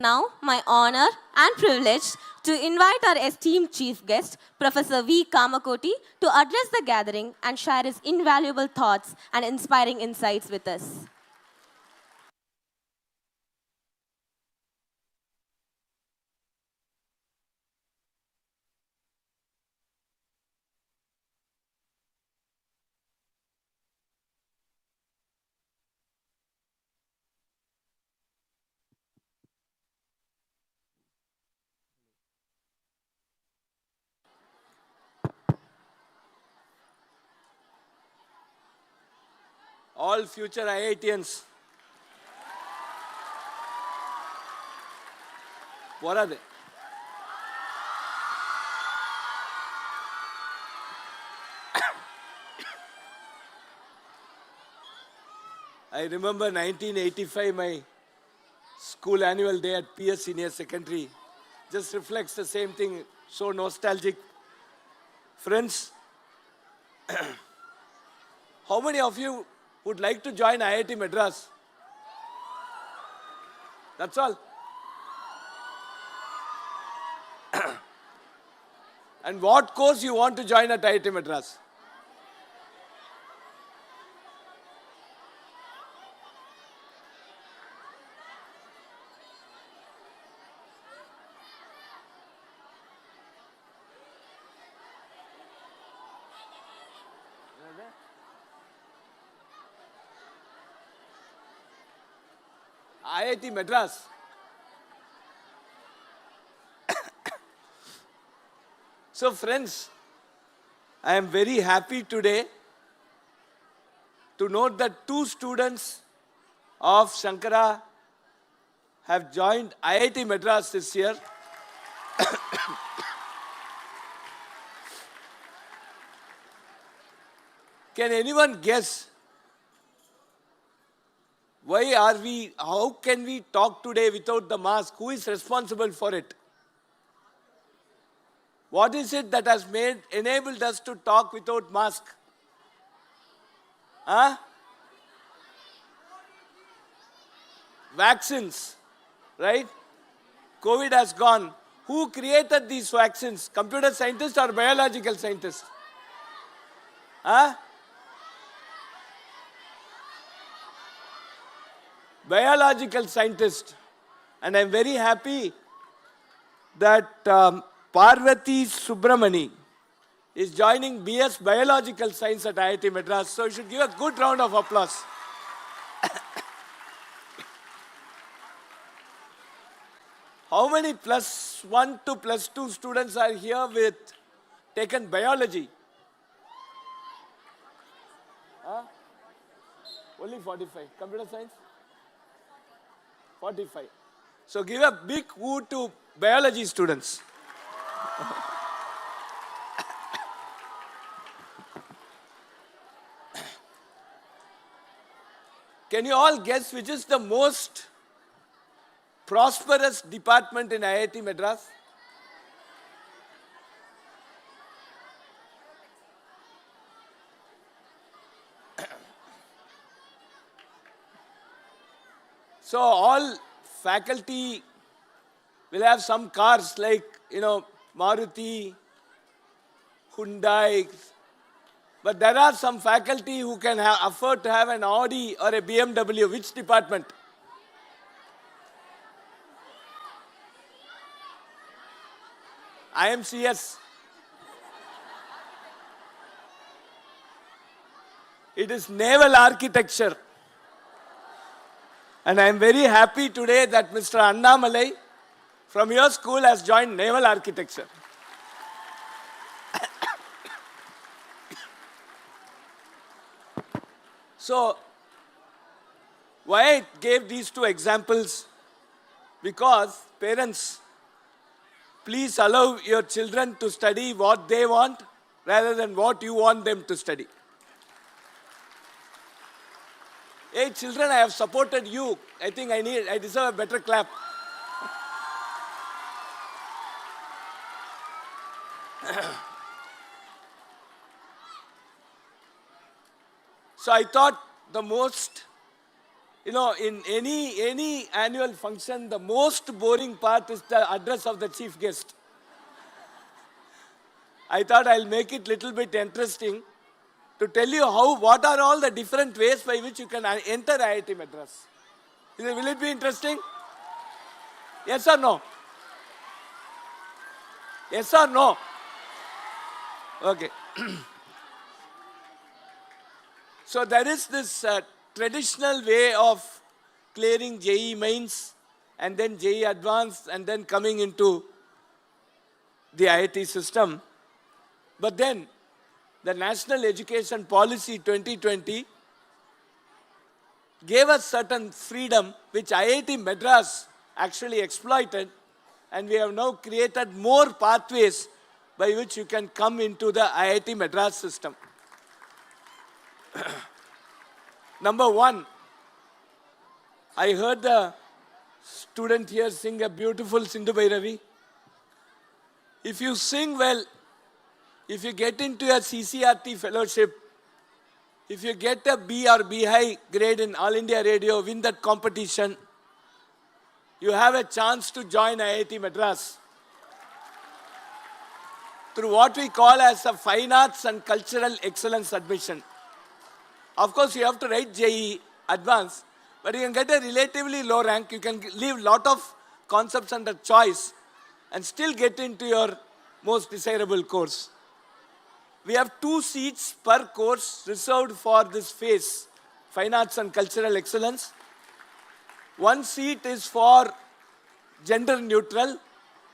Now, my honor and privilege to invite our esteemed chief guest, Professor V. Kamakoti, to address the gathering and share his invaluable thoughts and inspiring insights with us. All future IITians. What are they? I remember 1985, my school annual day at PS Senior Secondary. Just reflects the same thing, so nostalgic. Friends, how many of you would like to join IIT Madras? That's all. And what course you want to join at IIT Madras? IIT Madras. So friends, I am very happy today to note that 2 students of Sankara have joined IIT Madras this year. Can anyone guess how can we talk today without the mask? Who is responsible for it? What is it that has enabled us to talk without mask? Huh? Vaccines, right? COVID has gone. Who created these vaccines? Computer scientists or biological scientists? Huh? Biological scientist. And I'm very happy that Parvati Subramani is joining BS Biological Science at IIT Madras. So you should give a good round of applause. How many +1 to +2 students are here with taken biology? Huh? Only 45. Computer science? 45. So give a big woo to biology students. Can you all guess which is the most prosperous department in IIT Madras? So all faculty will have some cars like, Maruti, Hyundai. But there are some faculty who can afford to have an Audi or a BMW. Which department? IMCS. It is naval architecture. And I am very happy today that Mr. Annamalai from your school has joined naval architecture. So, why I gave these 2 examples? Because parents, please allow your children to study what they want rather than what you want them to study. Hey children, I have supported you. I think I deserve a better clap. So I thought the most You know, in any annual function, the most boring part is the address of the chief guest. I thought I'll make it little bit interesting to tell you what are all the different ways by which you can enter IIT Madras. Will it be interesting? Yes or no? Yes or no? Okay. So there is this traditional way of clearing JEE mains and then JEE advanced and then coming into the IIT system. But then the National Education Policy 2020 gave us certain freedom which IIT Madras actually exploited, and we have now created more pathways by which you can come into the IIT Madras system. Number one, I heard the student here sing a beautiful Sindhu Bhairavi. If you sing well, if you get into a CCRT fellowship, if you get a B or B high grade in All India Radio, win that competition, you have a chance to join IIT Madras through what we call as a Fine Arts and Cultural Excellence admission. Of course, you have to write JEE advanced, but you can get a relatively low rank. You can leave a lot of concepts under choice and still get into your most desirable course. We have 2 seats per course reserved for this phase, Fine Arts and Cultural Excellence. 1 seat is for gender neutral.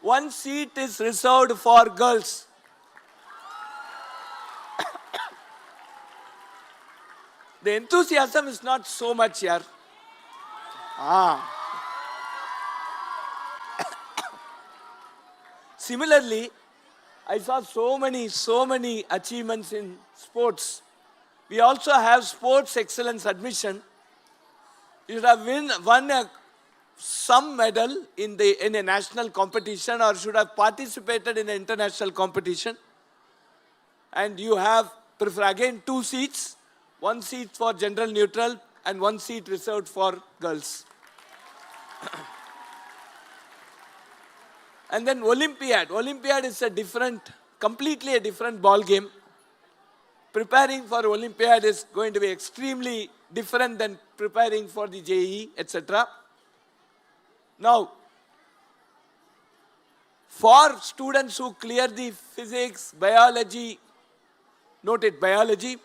1 seat is reserved for girls. The enthusiasm is not so much here. Similarly, I saw so many achievements in sports. We also have sports excellence admission. You should have won some medal in a national competition or should have participated in an international competition. And you have, again, 2 seats. 1 seat for gender neutral and 1 seat reserved for girls. And then Olympiad. Olympiad is completely a different ball game. Preparing for Olympiad is going to be extremely different than preparing for the JEE, etc. Now, for students who clear the physics, biology, note it, biology,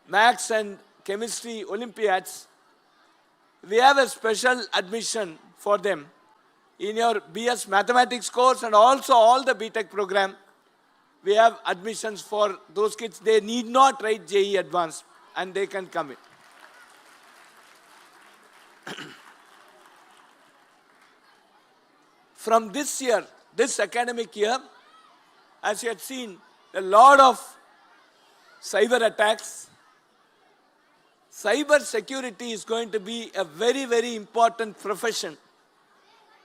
maths and chemistry Olympiads, we have a special admission for them in your BS Mathematics course and also all the BTech program. We have admissions for those kids. They need not write JEE Advanced and they can come in. From this year, this academic year, as you have seen, a lot of cyber attacks. Cyber security is going to be a very, very important profession.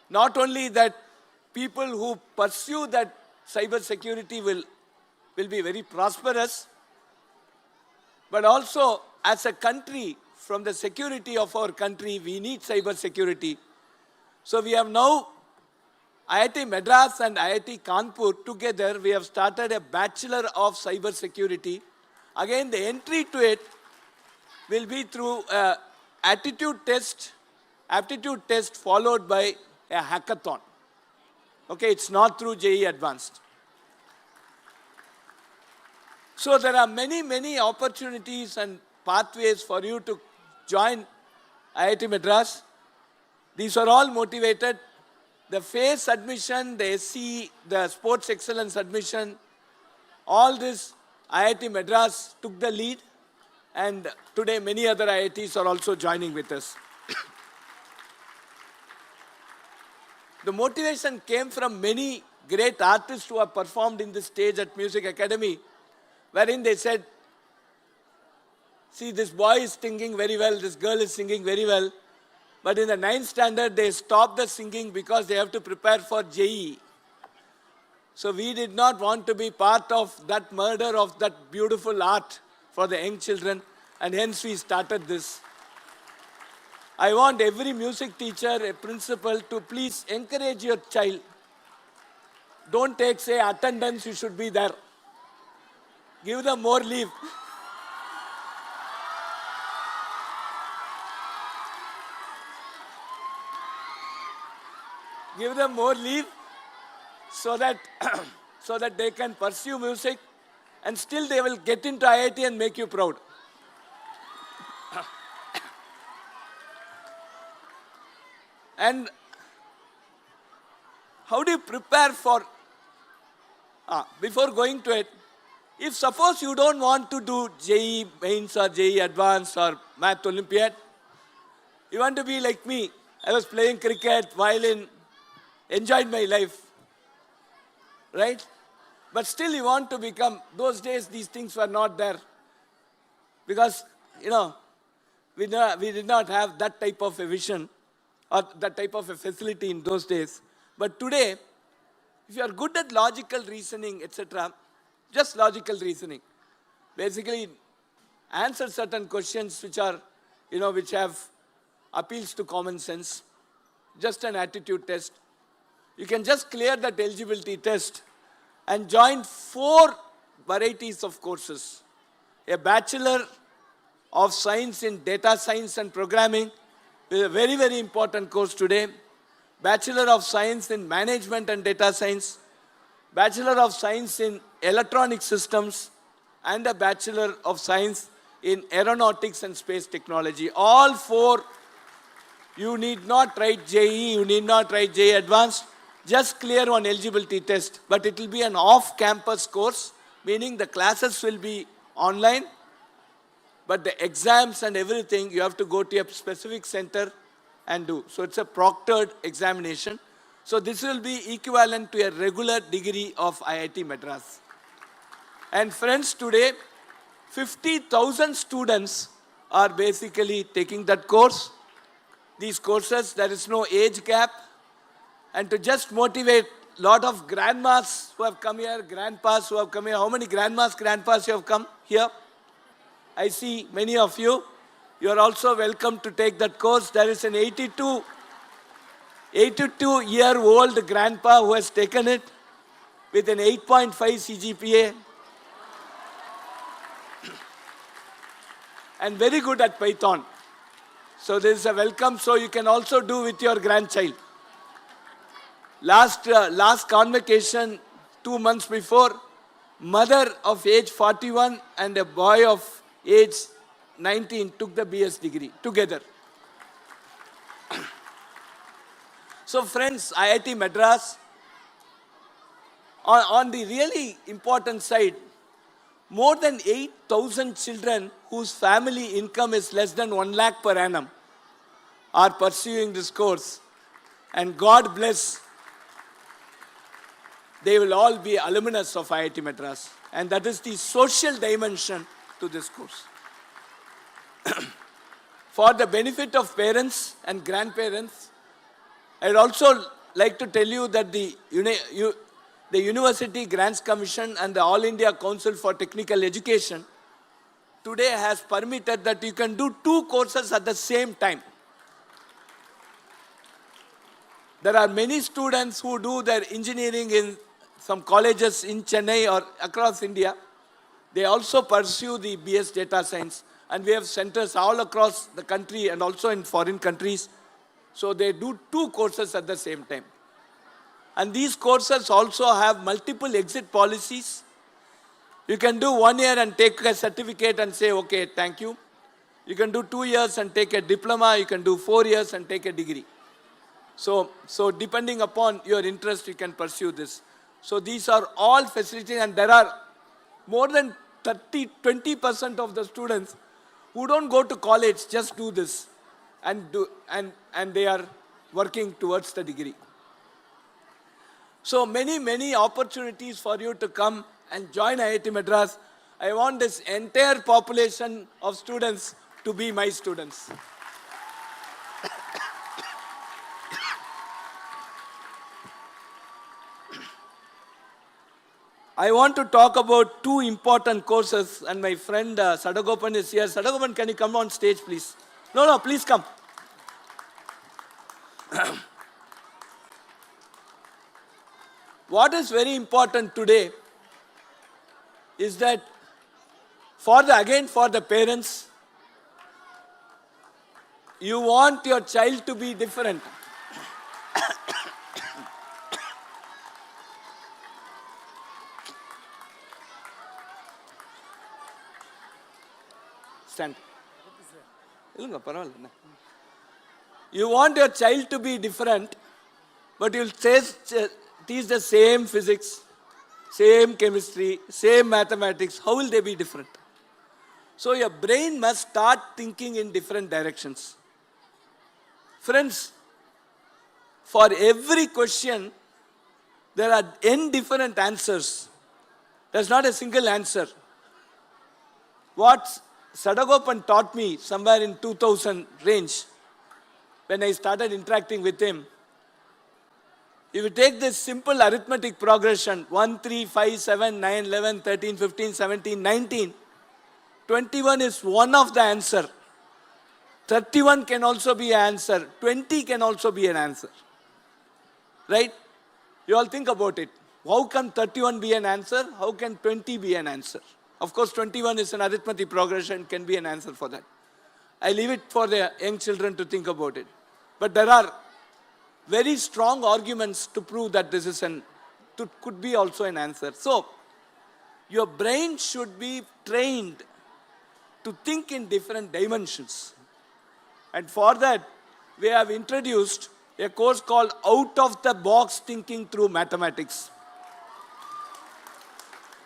Not only that people who pursue that cyber security will be very prosperous, but also as a country, from the security of our country, we need cyber security. So we have now IIT Madras and IIT Kanpur together, we have started a Bachelor of Cyber Security. Again, the entry to it will be through an aptitude test followed by a hackathon. Okay, it's not through JEE Advanced. So there are many opportunities and pathways for you to join IIT Madras. These are all motivated. The phase admission, the SC, the sports excellence admission, all this IIT Madras took the lead, and today many other IITs are also joining with us. The motivation came from many great artists who have performed in this stage at Music Academy, wherein they said, see, this boy is singing very well, this girl is singing very well, but in the 9th standard, they stopped the singing because they have to prepare for JEE. So we did not want to be part of that murder of that beautiful art for the young children, and hence we started this. I want every music teacher, a principal to please encourage your child. Don't take, say, attendance, you should be there. Give them more leave. Give them more leave so that, so that they can pursue music and still they will get into IIT and make you proud. And how do you prepare for, before going to it, if suppose you don't want to do JEE Mains or JEE Advanced or Math Olympiad, you want to be like me. I was playing cricket, violin, enjoyed my life, right? But still you want to become, those days these things were not there. Because, you know, we did not have that type of a vision or that type of a facility in those days. But today, if you are good at logical reasoning, etc., just logical reasoning, basically answer certain questions which are, you know, which have appeals to common sense, just an aptitude test. You can just clear that eligibility test and join 4 varieties of courses. A Bachelor of Science in Data Science and Programming is a very, very important course today. Bachelor of Science in Management and Data Science, Bachelor of Science in Electronic Systems, and a Bachelor of Science in Aeronautics and Space Technology. All 4, you need not write JEE, you need not write JEE Advanced, just clear one eligibility test. But it will be an off-campus course, meaning the classes will be online, but the exams and everything, you have to go to a specific center and do. So it's a proctored examination. So this will be equivalent to a regular degree of IIT Madras. And friends, today, 50,000 students are basically taking that course. These courses, there is no age gap. And to just motivate a lot of grandmas who have come here, grandpas who have come here. How many grandmas, grandpas you have come here? I see many of you. You are also welcome to take that course. There is an 82-year-old grandpa who has taken it with an 8.5 CGPA. And very good at Python. So there is a welcome, so you can also do with your grandchild. Last convocation, 2 months before, mother of age 41 and a boy of age 19 took the BS degree together. So friends, IIT Madras, on the really important side, more than 8,000 children whose family income is less than 1 lakh per annum are pursuing this course. And God bless, they will all be alumnus of IIT Madras. And that is the social dimension to this course. For the benefit of parents and grandparents, I would also like to tell you that the University Grants Commission and the All India Council for Technical Education today has permitted that you can do 2 courses at the same time. There are many students who do their engineering in some colleges in Chennai or across India. They also pursue the BS Data Science. And we have centers all across the country and also in foreign countries. So they do 2 courses at the same time. And these courses also have multiple exit policies. You can do 1 year and take a certificate and say, okay, thank you. You can do 2 years and take a diploma. You can do 4 years and take a degree. So depending upon your interest, you can pursue this. So these are all facilities, and there are more than 20% of the students who don't go to college, just do this and they are working towards the degree. So many opportunities for you to come and join IIT Madras. I want this entire population of students to be my students. I want to talk about 2 important courses, and my friend Sadagopan is here. Sadagopan, can you come on stage, please? No, please come. What is very important today is that for the parents, you want your child to be different. Stand. You want your child to be different, but you'll teach the same physics, same chemistry, same mathematics. How will they be different? So your brain must start thinking in different directions. Friends, for every question, there are n different answers. There's not a single answer. What Sadagopan taught me somewhere in 2000 range, when I started interacting with him, if you take this simple arithmetic progression, 1, 3, 5, 7, 9, 11, 13, 15, 17, 19, 21 is one of the answer. 31 can also be an answer. 20 can also be an answer. Right? You all think about it. How can 31 be an answer? How can 20 be an answer? Of course, 21 is an arithmetic progression, can be an answer for that. I leave it for the young children to think about it. But there are very strong arguments to prove that this is could be also an answer. So, your brain should be trained to think in different dimensions. And for that, we have introduced a course called Out of the Box Thinking Through Mathematics.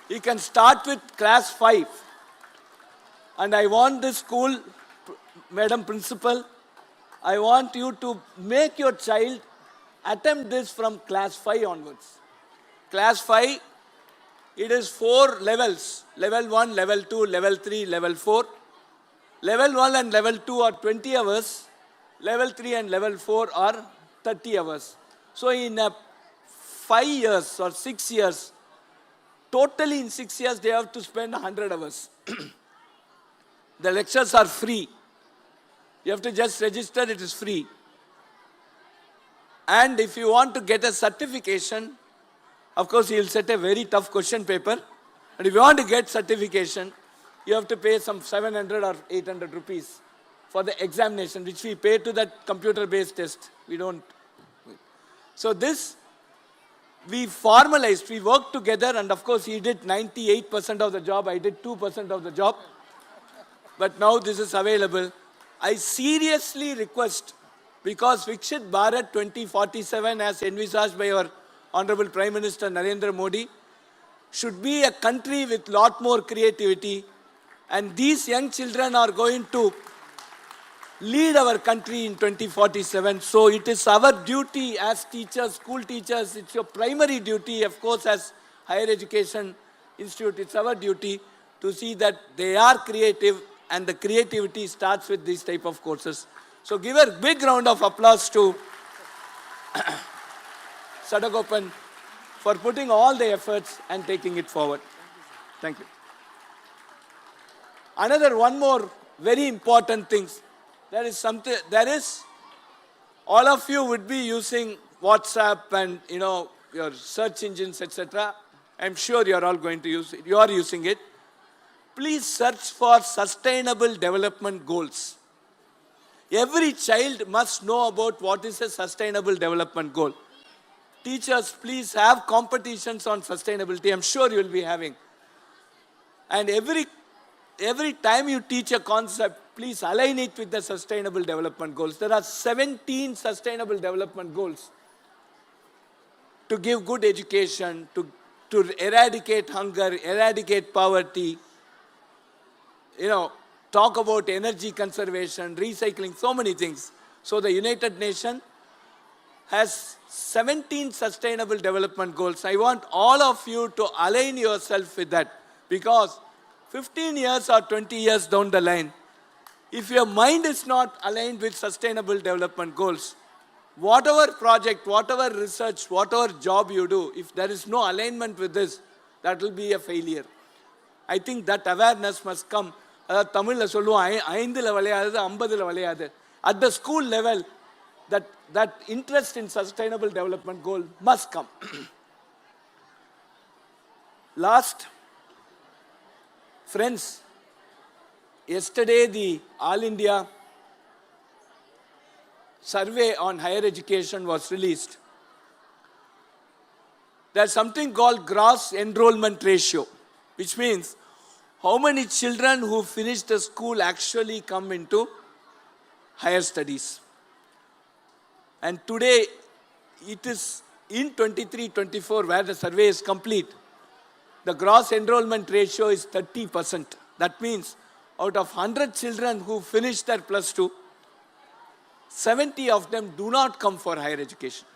You can start with class 5. And I want this school, Madam Principal, I want you to make your child attempt this from class 5 onwards. Class 5, it is 4 levels. Level 1, level 2, level 3, level 4. Level 1 and level 2 are 20 hours. Level 3 and level 4 are 30 hours. So in 5 years or 6 years, totally in 6 years, they have to spend 100 hours. The lectures are free. You have to just register, it is free. And if you want to get a certification, of course, he will set a very tough question paper. And if you want to get certification, you have to pay some 700 or 800 rupees for the examination, which we pay to that computer-based test. We don't. So this, we formalized, we worked together, and of course, he did 98% of the job, I did 2% of the job. But now this is available. I seriously request, because Vikshit Bharat 2047, as envisaged by our Honorable Prime Minister Narendra Modi, should be a country with lot more creativity, and these young children are going to lead our country in 2047. So it is our duty as teachers, school teachers, it's your primary duty, of course, as higher education institute, it's our duty to see that they are creative, and the creativity starts with these type of courses. So give a big round of applause to Sadagopan for putting all the efforts and taking it forward. Thank you. One more very important thing. There is, all of you would be using WhatsApp and, your search engines, etc. I'm sure you're all going to use it. You are using it. Please search for sustainable development goals. Every child must know about what is a sustainable development goal. Teachers, please have competitions on sustainability. I'm sure you will be having. And every time you teach a concept, please align it with the sustainable development goals. There are 17 sustainable development goals to give good education, to eradicate hunger, eradicate poverty, talk about energy conservation, recycling, so many things. So the United Nations has 17 sustainable development goals. I want all of you to align yourself with that, because 15 years or 20 years down the line, if your mind is not aligned with sustainable development goals, whatever project, whatever research, whatever job you do, if there is no alignment with this, that will be a failure. I think that awareness must come. At the school level, that interest in sustainable development goal must come. Last, friends, yesterday the All India survey on higher education was released. There's something called gross enrollment ratio, which means how many children who finish the school actually come into higher studies. And today, it is in 23-24 where the survey is complete. The gross enrollment ratio is 30%. That means out of 100 children who finish their plus 2, 70 of them do not come for higher education.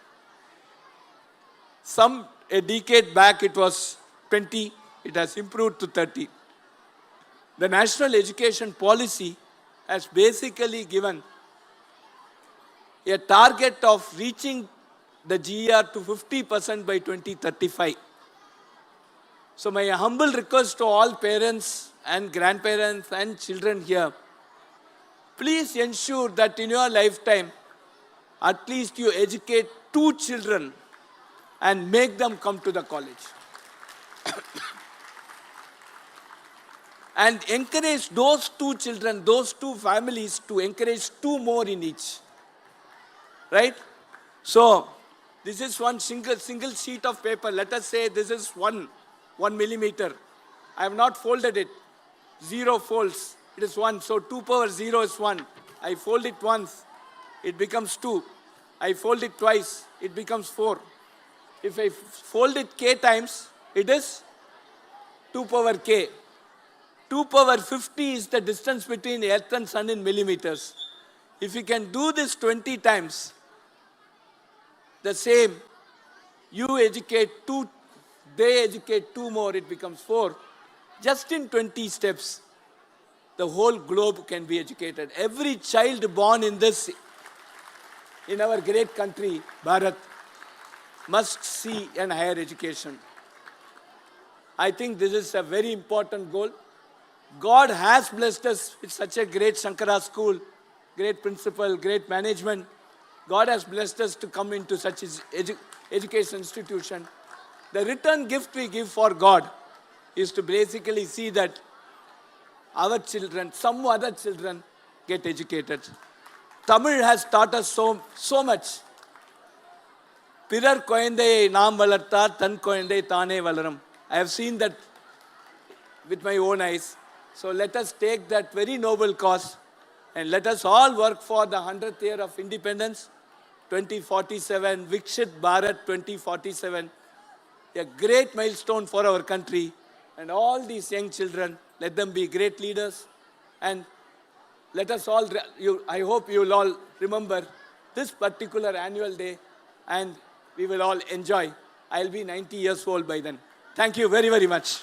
A decade back it was 20, it has improved to 30. The national education policy has basically given a target of reaching the GER to 50% by 2035. So my humble request to all parents and grandparents and children here, please ensure that in your lifetime, at least you educate 2 children and make them come to the college. And encourage those 2 children, those 2 families to encourage 2 more in each. Right? So, this is one single sheet of paper. Let us say this is 1 millimeter. I have not folded it. 0 folds. It is 1. So 2 power 0 is 1. I fold it once. It becomes 2. I fold it twice. It becomes 4. If I fold it k times, it is 2 power k. 2 power 50 is the distance between Earth and Sun in millimeters. If you can do this 20 times, the same, you educate 2, they educate 2 more, it becomes 4. Just in 20 steps, the whole globe can be educated. Every child born in our great country, Bharat, must see an higher education. I think this is a very important goal. God has blessed us with such a great Sankara school, great principal, great management. God has blessed us to come into such education institution. The return gift we give for God is to basically see that our children, some other children, get educated. Tamil has taught us so much. Pirar koyandai naam valartar, tan koyandai taane valaram. I have seen that with my own eyes. So let us take that very noble cause and let us all work for the 100th year of independence, 2047, Vikshit Bharat 2047, a great milestone for our country. And all these young children, let them be great leaders. And let us all, I hope you will all remember this particular annual day and we will all enjoy. I'll be 90 years old by then. Thank you very, very much.